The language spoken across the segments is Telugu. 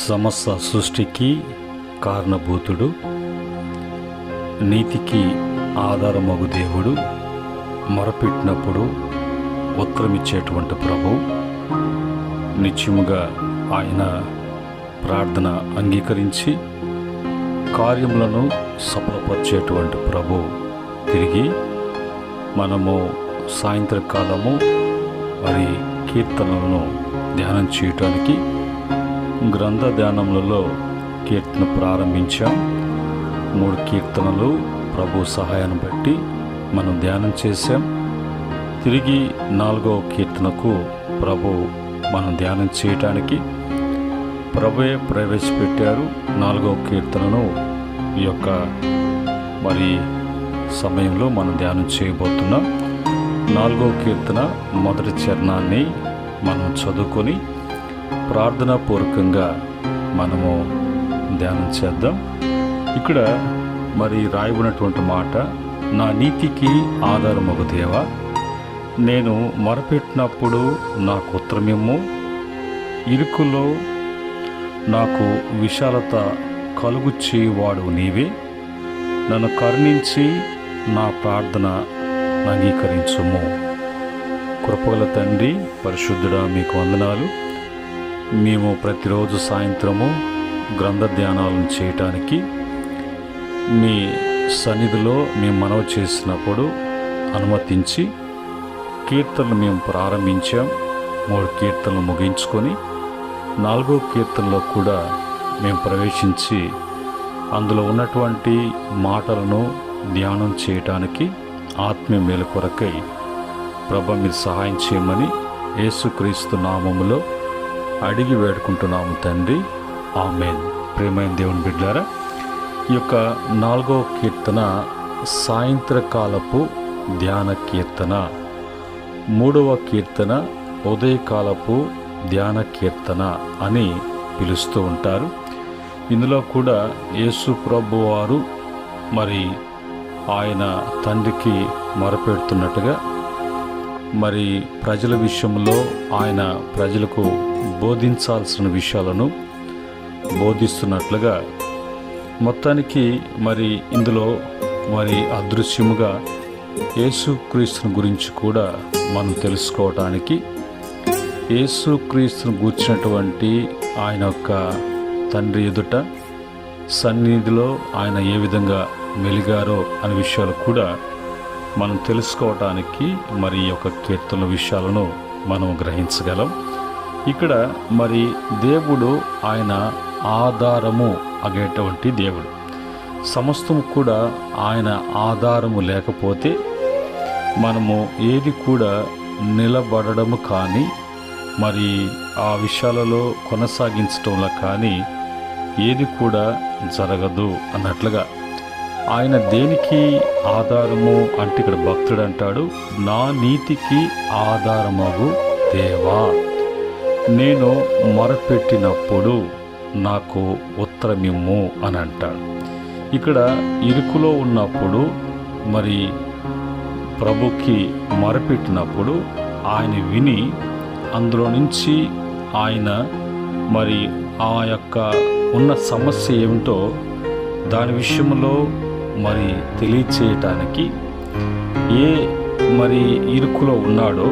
సమస్త సృష్టికి కారణభూతుడు, నీతికి ఆధారమగు దేవుడు, మొరపెట్టినప్పుడు ఉత్తరమిచ్చేటువంటి ప్రభువు, నిత్యముగా ఆయన ప్రార్థన అంగీకరించి కార్యములను సఫలపరిచేటువంటి ప్రభు. తిరిగి మనము సాయంత్రకాలము మరి కీర్తనలను ధ్యానం చేయటానికి గ్రంథ ధ్యానములలో కీర్తన ప్రారంభించాం. 3 కీర్తనలు ప్రభు సహాయాన్ని బట్టి మనం ధ్యానం చేశాం. తిరిగి 4వ కీర్తనకు ప్రభు మనం ధ్యానం చేయటానికి ప్రభువే ప్రవేశపెట్టారు. 4వ కీర్తనను ఈ యొక్క మరి సమయంలో మనం ధ్యానం చేయబోతున్నాం. 4వ కీర్తన మొదటి చరణాన్ని మనం చదువుకొని ప్రార్థనాపూర్వకంగా మనము ధ్యానం చేద్దాం. ఇక్కడ మరి రాయబడినటువంటి మాట, నా నీతికి ఆధారమగు దేవా, నేను మొరపెట్టినప్పుడు నాకు ఉత్తరమిమ్ము, ఇరుకులో నాకు విశాలత కలుగు చేయువాడు నీవే, నన్ను కరుణించి నా ప్రార్థన అంగీకరించుము. కృపగల తండ్రి, పరిశుద్ధుడా, మీకు వందనాలు. మేము ప్రతిరోజు సాయంత్రము గ్రంథ ధ్యానాలను చేయటానికి మీ సన్నిధిలో మేము మనవి చేసినప్పుడు అనుమతించి కీర్తనలు మేము ప్రారంభించాం. 3 కీర్తనలు ముగించుకొని 4వ కీర్తనలో కూడా మేము ప్రవేశించి అందులో ఉన్నటువంటి మాటలను ధ్యానం చేయటానికి ఆత్మీయ మేలు కొరకై ప్రభు మీరు సహాయం చేయమని యేసుక్రీస్తు నామములో అడిగి వేడుకుంటున్నాము తండ్రి, ఆమేన్. ప్రియమైన దేవుని బిడ్డలారా, ఈ యొక్క 4వ కీర్తన సాయంత్రకాలపు ధ్యాన కీర్తన, 3వ కీర్తన ఉదయకాలపు ధ్యాన కీర్తన అని పిలుస్తూ ఉంటారు. ఇందులో కూడా యేసు ప్రభు వారు మరి ఆయన తండ్రికి మొరపెడుతున్నట్టుగా మరి ప్రజల విషయంలో ఆయన ప్రజలకు బోధించాల్సిన విషయాలను బోధిస్తున్నట్లుగా మొత్తానికి మరి ఇందులో మరి అదృశ్యముగా యేసుక్రీస్తుని గురించి కూడా మనం తెలుసుకోవటానికి, యేసుక్రీస్తుని గూర్చినటువంటి ఆయన యొక్క తండ్రి ఎదుట సన్నిధిలో ఆయన ఏ విధంగా మెలిగారో అనే విషయాలు కూడా మనం తెలుసుకోవటానికి మరి ఈ యొక్క కీర్తన విషయాలను మనం గ్రహించగలం. ఇక్కడ మరి దేవుడు ఆయన ఆధారము అగేటువంటి దేవుడు. సమస్తము కూడా ఆయన ఆధారము లేకపోతే మనము ఏది కూడా నిలబడము కానీ మరి ఆ విషయాలలో కొనసాగించటంలో కానీ ఏది కూడా జరగదు అన్నట్లుగా ఆయన దేనికి ఆధారము అంటే ఇక్కడ భక్తుడు అంటాడు, నా నీతికి ఆధారమగు దేవా, నేను మొరపెట్టినప్పుడు నాకు ఉత్తరమిమ్ము అని అంటాడు. ఇక్కడ ఇరుకులో ఉన్నప్పుడు మరి ప్రభుకి మొరపెట్టినప్పుడు ఆయన విని అందులో నుంచి ఆయన మరి ఆ యొక్క ఉన్న సమస్య ఏమిటో దాని విషయంలో మరి తెలియచేయటానికి ఏ మరి ఇరుకులో ఉన్నాడో,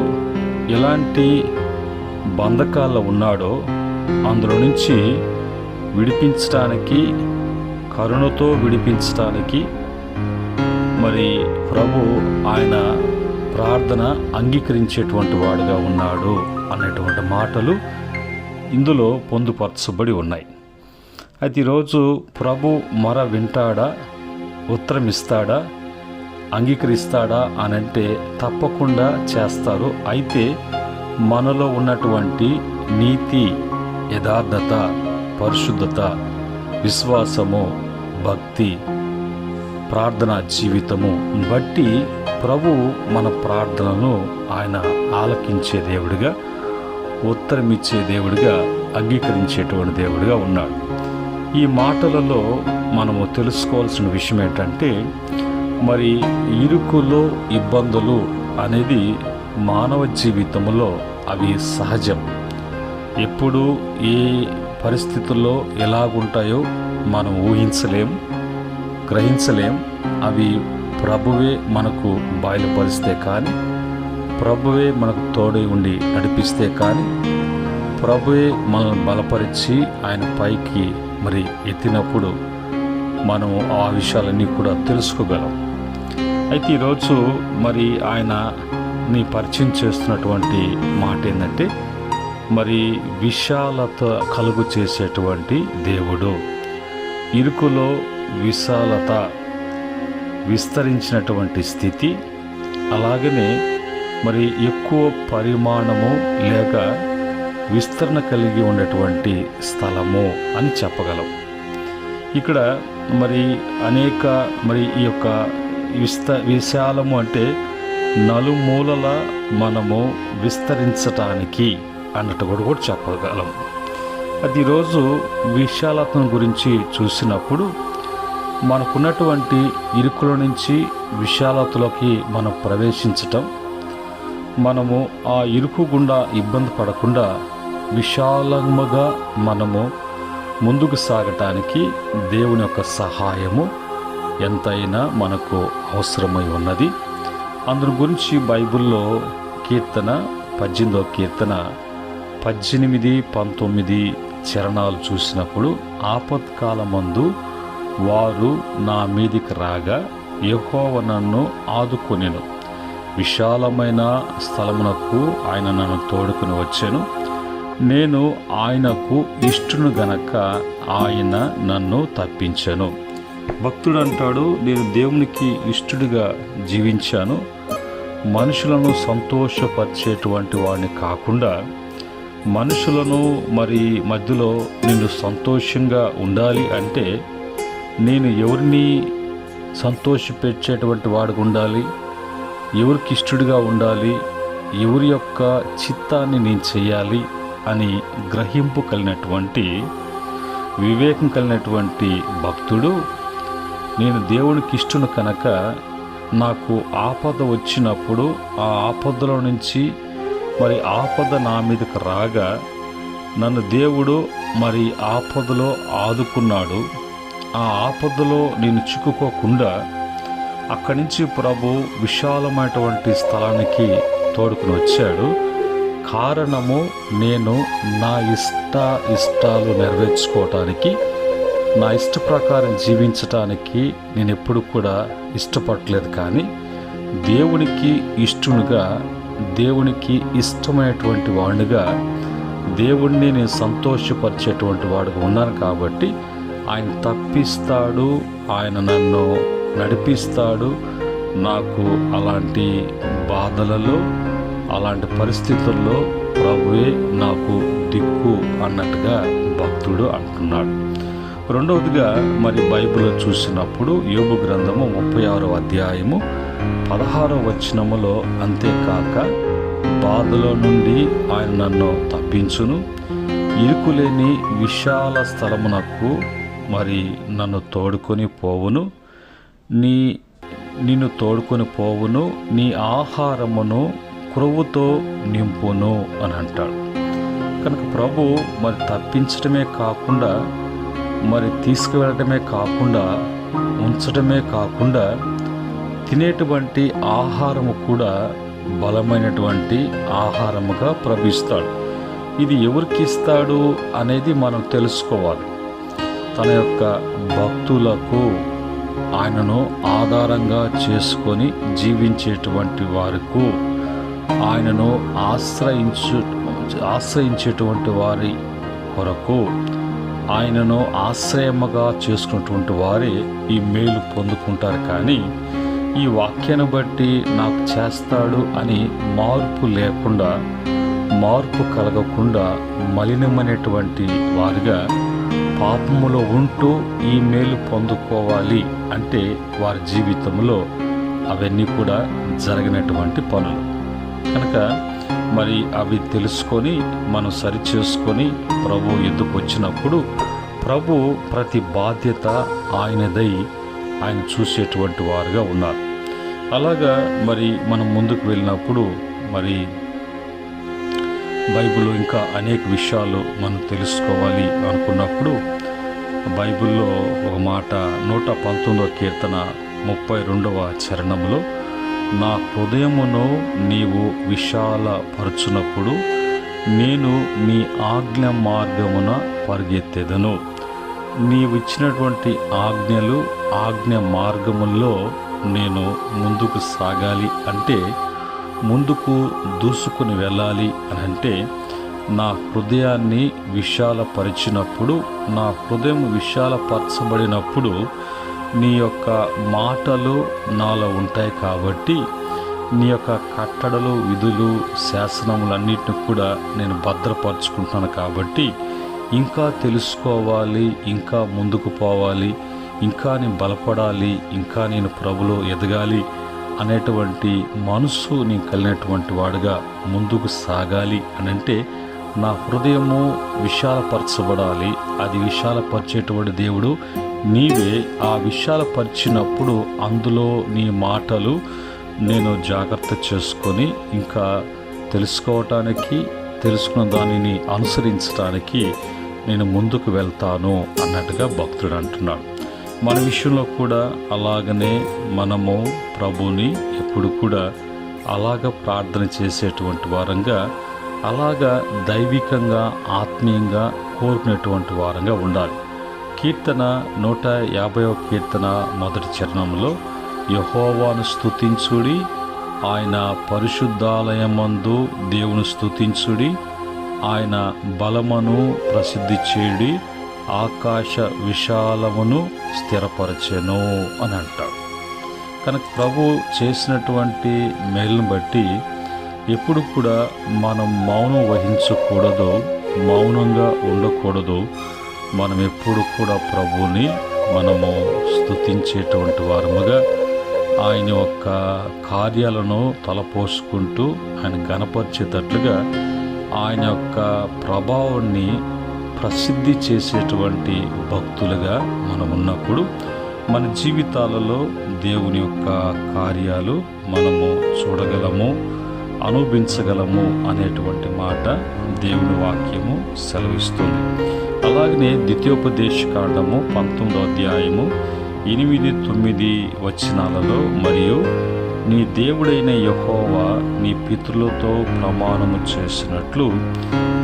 ఎలాంటి బంధకాల్లో ఉన్నాడో అందులో నుంచి విడిపించటానికి, కరుణతో విడిపించటానికి మరి ప్రభు ఆయన ప్రార్థన అంగీకరించేటువంటి వాడుగా ఉన్నాడు అనేటువంటి మాటలు ఇందులో పొందుపరచబడి ఉన్నాయి. అయితే ఈరోజు ప్రభు మొర వింటాడా, ఉత్తరం ఇస్తాడా, అంగీకరిస్తాడా అని అంటే తప్పకుండా చేస్తారు. అయితే మనలో ఉన్నటువంటి నీతి, యథార్థత, పరిశుద్ధత, విశ్వాసము, భక్తి, ప్రార్థనా జీవితము బట్టి ప్రభు మన ప్రార్థనను ఆయన ఆలకించే దేవుడిగా, ఉత్తరమిచ్చే దేవుడిగా, అంగీకరించేటువంటి దేవుడిగా ఉన్నాడు. ఈ మాటలలో మనము తెలుసుకోవాల్సిన విషయం ఏంటంటే, మరి ఇరుకులో ఇబ్బందులు అనేది మానవ జీవితంలో అవి సహజం. ఎప్పుడు ఏ పరిస్థితుల్లో ఎలాగుంటాయో మనం ఊహించలేం, గ్రహించలేం. అవి ప్రభువే మనకు బయలుపరిస్తే కానీ, ప్రభువే మనకు తోడై ఉండి నడిపిస్తే కానీ, ప్రభువే మనల్ని బలపరిచి ఆయన పైకి మరి ఎత్తినప్పుడు మనం ఆ విషయాలన్నీ కూడా తెలుసుకోగలం. అయితే ఈరోజు మరి ఆయనని పరిచయం చేస్తున్నటువంటి మాట ఏంటంటే, మరి విశాలత కలుగు చేసేటువంటి దేవుడు. ఇరుకులో విశాలత, విస్తరించినటువంటి స్థితి, అలాగనే మరి ఎక్కువ పరిమాణము లేక విస్తరణ కలిగి ఉన్నటువంటి స్థలము అని చెప్పగలం. ఇక్కడ మరి అనేక మరి ఈ యొక్క విశాలము అంటే నలుమూలల మనము విస్తరించటానికి అన్నట్టు కూడా చెప్పగలం. అది ఈరోజు విశాలతను గురించి చూసినప్పుడు మనకున్నటువంటి ఇరుకుల నుంచి విశాలతలోకి మనం ప్రవేశించటం, మనము ఆ ఇరుకు గుండా ఇబ్బంది పడకుండా విశాలముగా మనము ముందుకు సాగటానికి దేవుని యొక్క సహాయము ఎంతైనా మనకు అవసరమై ఉన్నది. అందు గురించి బైబిల్లో కీర్తన 18వ కీర్తన 18-19 చరణాలు చూసినప్పుడు, ఆపత్కాలమందు వారు నా మీదికి రాగా యెహోవా నన్ను ఆదుకొనెను. విశాలమైన స్థలమునకు ఆయన నన్ను తోడుకుని వచ్చెను. నేను ఆయనకు ఇష్టును గనక ఆయన నన్ను తప్పించెను. భక్తుడు అంటాడు, నేను దేవునికి ఇష్టడుగా జీవించాను. మనుషులను సంతోషపరిచేటువంటి వాడిని కాకుండా, మనుషులను మరి మధ్యలో నేను సంతోషంగా ఉండాలి అంటే నేను ఎవరిని సంతోషపెట్టేటువంటి వాడిగా ఉండాలి, ఎవరికి ఇష్టడుగా ఉండాలి, ఎవరి యొక్క చిత్తాన్ని నేను చేయాలి అని గ్రహింపు కలిగినటువంటి, వివేకం కలిగినటువంటి భక్తుడు, నేను దేవునికి ఇష్టను కనుక నాకు ఆపద వచ్చినప్పుడు ఆ ఆపదలో నుంచి మరి ఆపద నా మీదకి రాగా నన్ను దేవుడు మరి ఆపదలో ఆదుకున్నాడు. ఆ ఆపదలో నేను చిక్కుకోకుండా అక్కడి నుంచి ప్రభు విశాలమైనటువంటి స్థలానికి తోడుకుని వచ్చాడు. కారణము, నేను నా ఇష్టాలు నెరవేర్చుకోవటానికి, నా ఇష్ట ప్రకారం జీవించటానికి నేను ఎప్పుడు కూడా ఇష్టపడలేదు. కానీ దేవునికి ఇష్టనుగా, దేవునికి ఇష్టమైనటువంటి వాడిగా, దేవుణ్ణి నేను సంతోషపరిచేటువంటి వాడుగా ఉన్నాను. కాబట్టి ఆయన తప్పిస్తాడు, ఆయన నన్ను నడిపిస్తాడు. నాకు అలాంటి బాధలలో, అలాంటి పరిస్థితుల్లో ప్రభువే నాకు దిక్కు అన్నట్టుగా భక్తుడు అంటున్నాడు. రెండవదిగా మరి బైబిల్లో చూసినప్పుడు యోబు గ్రంథము 36వ అధ్యాయము 16వ వచనములో, అంతేకాక బాధలో నుండి ఆయన నన్ను తప్పించును, ఇరుకులేని విశాల స్థలమునకు మరి నన్ను తోడుకొని పోవును, నిన్ను తోడుకొని పోవును, నీ ఆహారమును క్రొవ్వుతో నింపును అని అంటాడు. కనుక ప్రభు మరి తప్పించడమే కాకుండా, మరి తీసుకువెళ్ళటమే కాకుండా, ఉంచడమే కాకుండా తినేటువంటి ఆహారము కూడా బలమైనటువంటి ఆహారముగా ప్రభు ఇస్తాడు. ఇది ఎవరికి ఇస్తాడు అనేది మనం తెలుసుకోవాలి. తన యొక్క భక్తులకు ఆయనను ఆధారంగా చేసుకొని జీవించేటువంటి వారికి, ఆయనను ఆశ్రయించేటువంటి వారి కొరకు, ఆయనను ఆశ్రయముగా చేసుకున్నటువంటి వారే ఈ మేలు పొందుకుంటారు. కానీ ఈ వాక్యాన్ని బట్టి నాకు చేస్తాడు అని మార్పు లేకుండా, మార్పు కలగకుండా మలినమైనటువంటి వారిగా పాపములో ఉంటూ ఈ మేలు పొందుకోవాలి అంటే వారి జీవితంలో అవన్నీ కూడా జరిగినటువంటి పనులు. కనుక మరి అవి తెలుసుకొని మనం సరిచేసుకొని ప్రభు ఎద్దుకు వచ్చినప్పుడు ప్రభు ప్రతి బాధ్యత ఆయనదై ఆయన చూసేటువంటి వారుగా ఉన్నారు. అలాగా మరి మనం ముందుకు వెళ్ళినప్పుడు మరి బైబిల్లో ఇంకా అనేక విషయాలు మనం తెలుసుకోవాలి అనుకున్నప్పుడు బైబిల్లో ఒక మాట 119వ కీర్తన 32వ చరణంలో, నా హృదయమును నీవు విశాలపరచునప్పుడు నేను నీ ఆజ్ఞ మార్గమున పరిగెత్తెదను. నీవిచ్చినటువంటి ఆజ్ఞలు, ఆజ్ఞ మార్గముల్లో నేను ముందుకు సాగాలి అంటే, ముందుకు దూసుకుని వెళ్ళాలి అని అంటే, నా హృదయాన్ని విశాలపరిచినప్పుడు, నా హృదయం విశాలపరచబడినప్పుడు నీ యొక్క మాటలు నాలో ఉంటాయి కాబట్టి, నీ యొక్క కట్టడలు, విధులు, శాసనములన్నిటిని కూడా నేను భద్రపరుచుకుంటున్నాను కాబట్టి, ఇంకా తెలుసుకోవాలి, ఇంకా ముందుకు పోవాలి, ఇంకా నేను బలపడాలి, ఇంకా నేను ప్రభులో ఎదగాలి అనేటువంటి మనసు నేను కలిగినటువంటి వాడుగా ముందుకు సాగాలి అని అంటే, నా హృదయము విశాలపరచబడాలి. అది విశాలపరిచేటువంటి దేవుడు నీవే. ఆ విశాలపరిచినప్పుడు అందులో నీ మాటలు నేను జాగ్రత్త చేసుకొని ఇంకా తెలుసుకోవటానికి, తెలుసుకున్న దానిని అనుసరించడానికి నేను ముందుకు వెళ్తాను అన్నట్టుగా భక్తుడు అంటున్నాడు. మన విషయంలో కూడా అలాగనే మనము ప్రభుని ఎప్పుడు కూడా అలాగ ప్రార్థన చేసేటువంటి వారంగా, అలాగా దైవికంగా, ఆత్మీయంగా కోరుకునేటువంటి వారంగా ఉండాలి. కీర్తన 150వ కీర్తన 1వ చరణంలో, యెహోవాను స్తుతించుడి, ఆయన పరిశుద్ధాలయమందు దేవుని స్తుతించుడి, ఆయన బలమును ప్రసిద్ధి చేయుడి, ఆకాశ విశాలమును స్థిరపరచెను అని అంటాడు. కనుక ప్రభు చేసినటువంటి మేలును బట్టి ఎప్పుడు కూడా మనం మౌనం వహించకూడదు, మౌనంగా ఉండకూడదు. మనం ఎప్పుడు కూడా ప్రభువుని మనము స్తుతించేటువంటి వారముగా, ఆయన యొక్క కార్యాలను తలపోసుకుంటూ ఆయన గణపరిచేటట్లుగా ఆయన యొక్క ప్రభావాన్ని ప్రసిద్ధి చేసేటువంటి భక్తులుగా మనం ఉన్నప్పుడు మన జీవితాలలో దేవుని యొక్క కార్యాలు మనము చూడగలము, అనుభవించగలము అనేటువంటి మాట దేవుని వాక్యము సెలవిస్తుంది. అలాగనే ద్వితీయోపదేశకాండము 19వ అధ్యాయము 8-9 వచనాలలో, మరియు నీ దేవుడైన యెహోవా నీ పితరులతో ప్రమాణము చేసినట్లు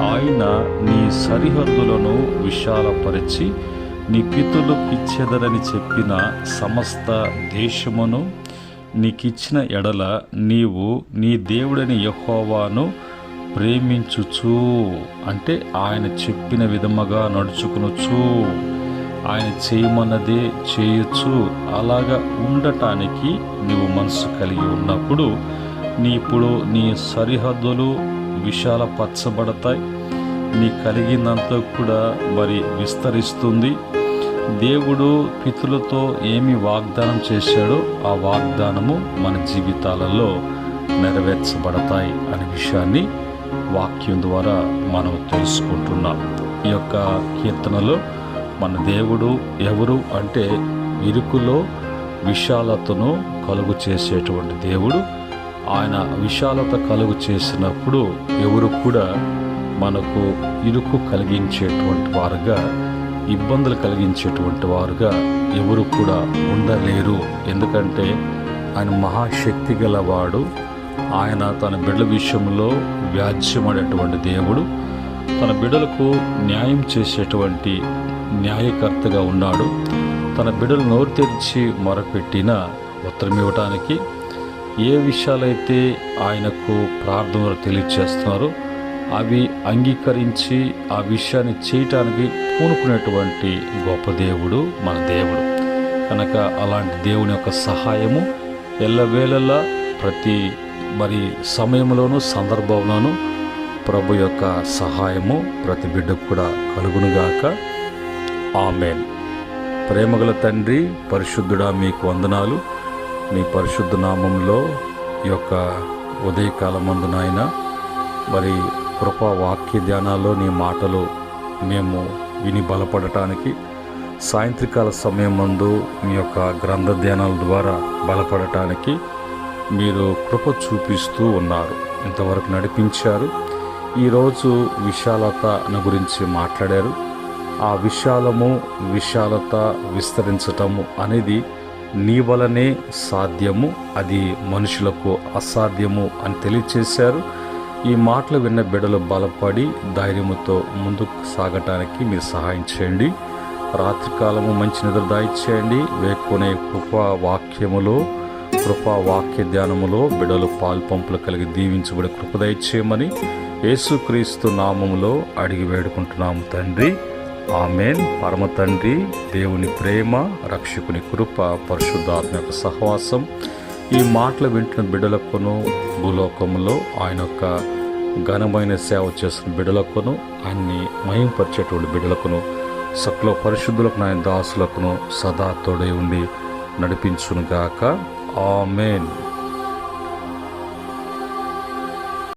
ఆయన నీ సరిహద్దులను విశాలపరిచి నీ పితరులకు ఇచ్చేదరని చెప్పిన సమస్త దేశమును నీకిచ్చిన ఎడల నీవు నీ దేవుడైన యెహోవాను ప్రేమించుచు, అంటే ఆయన చెప్పిన విధముగా నడుచుకునొచ్చు, ఆయన చేయమన్నదే చేయొచ్చు, అలాగా ఉండటానికి నీవు మనసు కలిగి ఉన్నప్పుడు ఇప్పుడు నీ సరిహద్దులు విశాలపరచబడతాయి. నీ కలిగిందంతా కూడా మరి విస్తరిస్తుంది. దేవుడు పితరులతో ఏమి వాగ్దానం చేశాడో ఆ వాగ్దానము మన జీవితాలలో నెరవేర్చబడతాయి అనే విషయాన్ని వాక్యం ద్వారా మనం తెలుసుకుంటున్నాం. ఈ యొక్క కీర్తనలో మన దేవుడు ఎవరు అంటే, ఇరుకులో విశాలతను కలుగు చేసేటువంటి దేవుడు. ఆయన విశాలత కలుగు చేసినప్పుడు ఎవరు కూడా మనకు ఇరుకు కలిగించేటువంటి వారుగా, ఇబ్బందులు కలిగించేటువంటి వారుగా ఎవరు కూడా ఉండలేరు. ఎందుకంటే ఆయన మహాశక్తి గలవాడు. ఆయన తన బిడ్డల విషయంలో వ్యాజ్యమనేటువంటి దేవుడు. తన బిడ్డలకు న్యాయం చేసేటువంటి న్యాయకర్తగా ఉన్నాడు. తన బిడ్డలు నోరు తెరిచి మొరపెట్టిన ఉత్తరం ఇవ్వటానికి, ఏ విషయాలైతే ఆయనకు ప్రార్థనలు తెలియచేస్తున్నారో అవి అంగీకరించి ఆ విషయాన్ని చేయటానికి పూనుకునేటువంటి గొప్ప దేవుడు మన దేవుడు. కనుక అలాంటి దేవుని యొక్క సహాయము ఎల్లవేళలా ప్రతి సమయంలోనూ, సందర్భంలోనూ ప్రభు యొక్క సహాయము ప్రతి బిడ్డకు కూడా కలుగునుగాక. ఆమేన్. ప్రేమగల తండ్రి, పరిశుద్ధుడా, మీకు వందనాలు. నీ పరిశుద్ధ నామంలో ఈ యొక్క ఉదయకాలమందు నాయన కృపా వాక్య ధ్యానాల్లో నీ మాటలు మేము విని బలపడటానికి, సాయంత్రకాల సమయం మందు మీ యొక్క గ్రంథ ధ్యానాల ద్వారా బలపడటానికి మీరు కృప చూపిస్తూ ఉన్నారు. ఇంతవరకు నడిపించారు. ఈరోజు విశాలత గురించి మాట్లాడారు. ఆ విశాలత విస్తరించటము అనేది నీ వలనే సాధ్యము, అది మనుషులకు అసాధ్యము అని తెలియచేశారు. ఈ మాటలు విన్న బిడ్డలు బలపడి ధైర్యముతో ముందుకు సాగటానికి మీరు సహాయం చేయండి. రాత్రికాలము మంచి నిద్ర దాయిచేయండి. వేకునే కృపా వాక్య ధ్యానములో బిడ్డలు పాల్పంపులు కలిగి దీవించబడి కృప దయచేయమని యేసుక్రీస్తు నామములో అడిగి వేడుకుంటున్నాము తండ్రి. ఆమేన్. పరమ తండ్రి దేవుని ప్రేమ, రక్షకుని కృప, పరిశుద్ధాత్మ యొక్క సహవాసం ఈ మాటలు వింటున్న బిడ్డలకును, భూలోకములో ఆయన యొక్క ఘనమైన సేవ చేస్తున్న బిడ్డలకును, ఆయన్ని మహింపరిచేటువంటి బిడ్డలకును, సకల పరిశుద్ధులకు ఆయన దాసులకును సదా తోడై ఉండి నడిపించునుగాక. ఆమేన్.